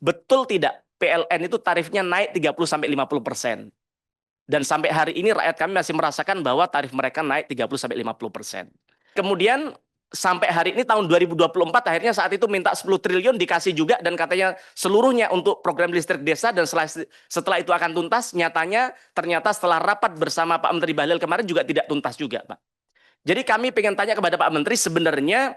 betul tidak PLN itu tarifnya naik 30-50%. Dan sampai hari ini rakyat kami masih merasakan bahwa tarif mereka naik 30-50%. Kemudian sampai hari ini tahun 2024 akhirnya saat itu minta 10 triliun dikasih juga dan katanya seluruhnya untuk program listrik desa dan setelah itu akan tuntas. Ternyata setelah rapat bersama Pak Menteri Bahlil kemarin juga tidak tuntas juga, Pak. Jadi kami pengen tanya kepada Pak Menteri, sebenarnya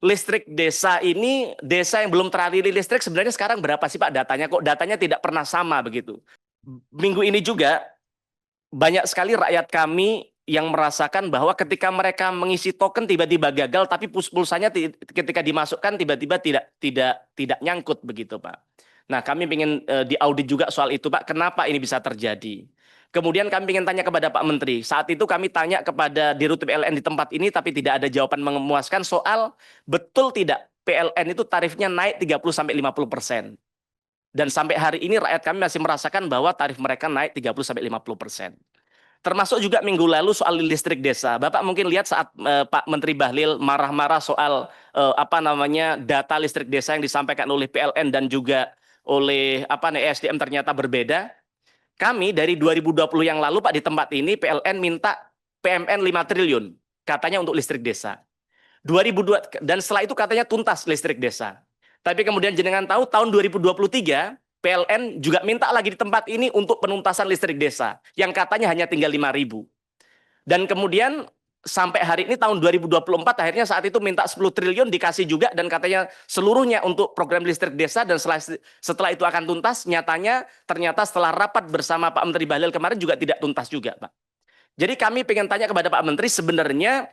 listrik desa ini, desa yang belum teraliri listrik sebenarnya sekarang berapa sih Pak datanya? Kok datanya tidak pernah sama begitu? Minggu ini juga banyak sekali rakyat kami yang merasakan bahwa ketika mereka mengisi token tiba-tiba gagal, tapi pulsanya ketika dimasukkan tiba-tiba tidak nyangkut begitu, Pak. Nah, kami ingin diaudit juga soal itu, Pak. Kenapa ini bisa terjadi? Kemudian kami ingin tanya kepada Pak Menteri. Saat itu kami tanya kepada Dirut PLN di tempat ini, tapi tidak ada jawaban memuaskan soal betul tidak PLN itu tarifnya naik 30-50%. Dan sampai hari ini rakyat kami masih merasakan bahwa tarif mereka naik 30-50%. Termasuk juga minggu lalu soal listrik desa. Bapak mungkin lihat saat Pak Menteri Bahlil marah-marah soal data listrik desa yang disampaikan oleh PLN dan juga oleh ESDM ternyata berbeda. Kami dari 2020 yang lalu Pak di tempat ini PLN minta PMN 5 triliun katanya untuk listrik desa. 2002 dan setelah itu katanya tuntas listrik desa. Tapi kemudian jenengan tahu tahun 2023 PLN juga minta lagi di tempat ini untuk penuntasan listrik desa yang katanya hanya tinggal 5.000. Dan kemudian sampai hari ini tahun 2024 akhirnya saat itu minta 10 triliun dikasih juga dan katanya seluruhnya untuk program listrik desa dan setelah itu akan tuntas. Ternyata setelah rapat bersama Pak Menteri Bahlil kemarin juga tidak tuntas juga, Pak. Jadi kami pengen tanya kepada Pak Menteri, sebenarnya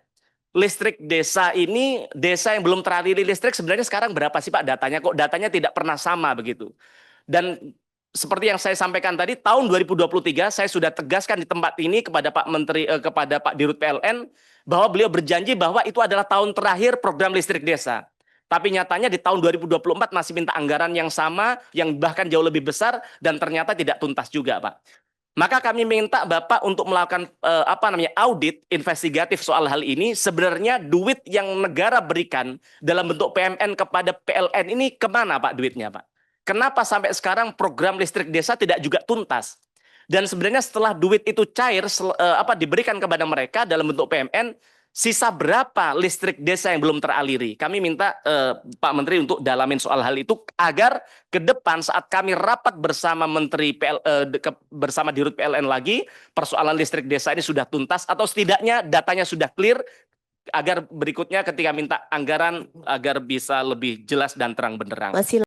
listrik desa ini, desa yang belum teraliri listrik sebenarnya sekarang berapa sih Pak datanya? Kok datanya tidak pernah sama begitu? Dan seperti yang saya sampaikan tadi, tahun 2023 saya sudah tegaskan di tempat ini kepada Pak Menteri, kepada Pak Dirut PLN, bahwa beliau berjanji bahwa itu adalah tahun terakhir program listrik desa. Tapi nyatanya di tahun 2024 masih minta anggaran yang sama, yang bahkan jauh lebih besar, dan ternyata tidak tuntas juga, Pak. Maka kami minta Bapak untuk melakukan audit investigatif soal hal ini. Sebenarnya duit yang negara berikan dalam bentuk PMN kepada PLN ini kemana Pak duitnya, Pak? Kenapa sampai sekarang program listrik desa tidak juga tuntas? Dan sebenarnya setelah duit itu cair, diberikan kepada mereka dalam bentuk PMN, sisa berapa listrik desa yang belum teraliri? Kami minta Pak Menteri untuk dalamin soal hal itu agar ke depan saat kami rapat bersama bersama Dirut PLN lagi, persoalan listrik desa ini sudah tuntas atau setidaknya datanya sudah clear, agar berikutnya ketika minta anggaran agar bisa lebih jelas dan terang benderang.